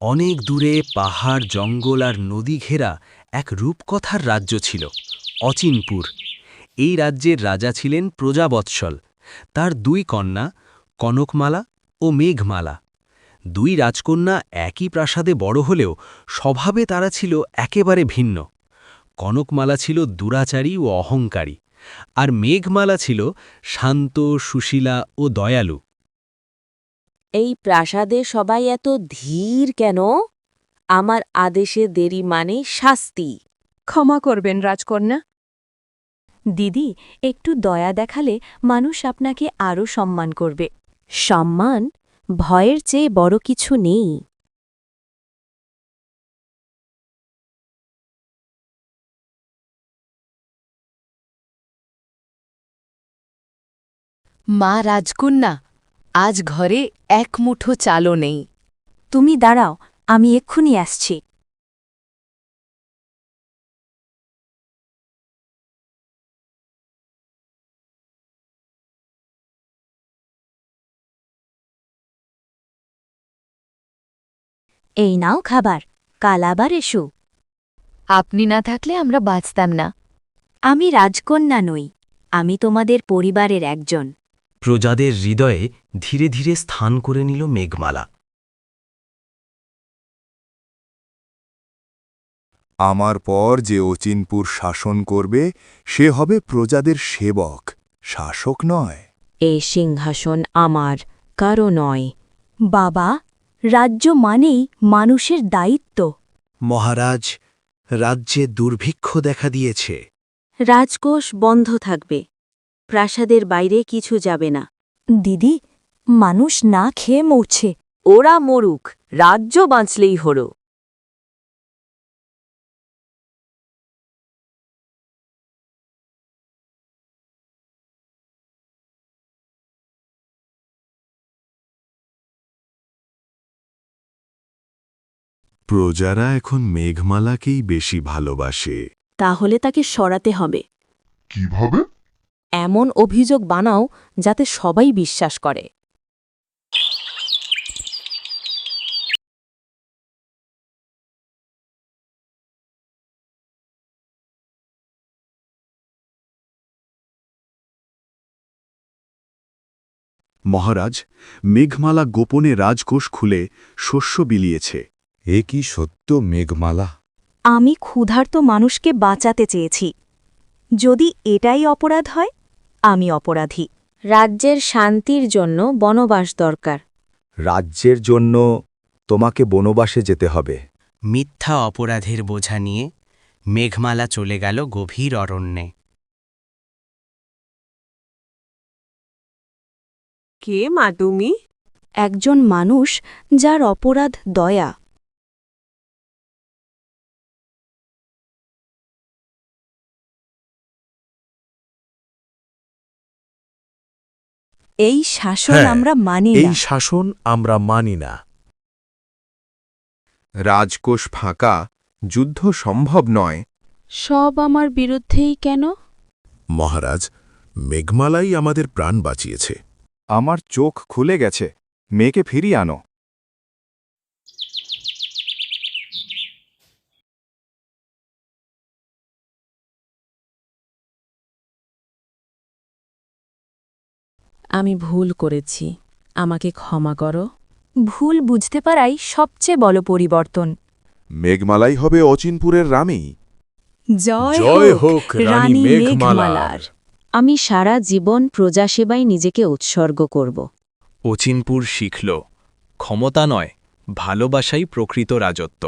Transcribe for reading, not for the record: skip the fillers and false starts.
অনেক দূরে পাহাড় জঙ্গল আর নদী ঘেরা এক রূপকথার রাজ্য ছিল, অচিনপুর। এই রাজ্যের রাজা ছিলেন প্রজাবৎসল। তার দুই কন্যা, কনকমালা ও মেঘমালা। দুই রাজকন্যা একই প্রাসাদে বড় হলেও স্বভাবে তারা ছিল একেবারে ভিন্ন। কনকমালা ছিল দুরাচারী ও অহংকারী, আর মেঘমালা ছিল শান্ত, সুশীলা ও দয়ালু। এই প্রাসাদে সবাই এত ধীর কেন? আমার আদেশে দেরি মানে শাস্তি। ক্ষমা করবেন রাজকন্যা। দিদি, একটু দয়া দেখালে মানুষ আপনাকে আরও সম্মান করবে। সম্মান ভয়ের চেয়ে বড় কিছু নেই। মা রাজকন্যা, আজ ঘরে এক মুঠো চালও নেই। তুমি দাঁড়াও, আমি এক্ষুনি আসছি। এই নাও খাবার, কাল আবার এসো। আপনি না থাকলে আমরা বাঁচতাম না। আমি রাজকন্যা নই, আমি তোমাদের পরিবারের একজন। প্রজাদের হৃদয়ে ধীরে ধীরে স্থান করে নিল মেঘমালা। আমার পর যে অচিনপুর শাসন করবে সে হবে প্রজাদের সেবক, শাসক নয়। এই সিংহাসন আমার, কারো নয়। বাবা, রাজ্য মানেই মানুষের দায়িত্ব। মহারাজ, রাজ্যে দুর্ভিক্ষ দেখা দিয়েছে। রাজকোষ বন্ধ থাকবে, প্রাসাদের বাইরে কিছু যাবে না। দিদি, মানুষ না খেয়ে মরছে। ওরা মরুক, রাজ্য বাঁচলেই হলো। প্রজারা এখন মেঘমালাকেই বেশি ভালোবাসে। তাহলে তাকে সরাতে হবে। কিভাবে? এমন অভিযোগ বানাও যাতে সবাই বিশ্বাস করে। মহারাজ, মেঘমালা গোপনে রাজকোষ খুলে শস্য বিলিয়েছে। এ কি সত্য মেঘমালা? আমি ক্ষুধার্ত মানুষকে বাঁচাতে চেয়েছি। যদি এটাই অপরাধ হয়, আমি অপরাধী। রাজ্যের শান্তির জন্য বনবাস দরকার। রাজ্যের জন্য তোমাকে বনবাসে যেতে হবে। মিথ্যা অপরাধের বোঝা নিয়ে মেঘমালা চলে গেল গভীর অরণ্যে। কে মা তুমি? একজন মানুষ যার অপরাধ দয়া। এই শাসন আমরা মানি না। এই শাসন আমরা মানি না। রাজকোষ ফাঁকা, যুদ্ধ সম্ভব নয়। সব আমার বিরুদ্ধেই কেন? মহারাজ, মেঘমালাই আমাদের প্রাণ বাঁচিয়েছে। আমার চোখ খুলে গেছে, মেয়েকে ফিরিয়ে আনো। আমি ভুল করেছি, আমাকে ক্ষমা করো। ভুল বুঝতে পারাই সবচেয়ে বড় পরিবর্তন। মেঘমালাই হবে অচিনপুরের রানী। জয় হোক রানী মেঘমালার। আমি সারা জীবন প্রজাসেবায় নিজেকে উৎসর্গ করব। অচিনপুর শিখল, ক্ষমতা নয়, ভালোবাসাই প্রকৃত রাজত্ব।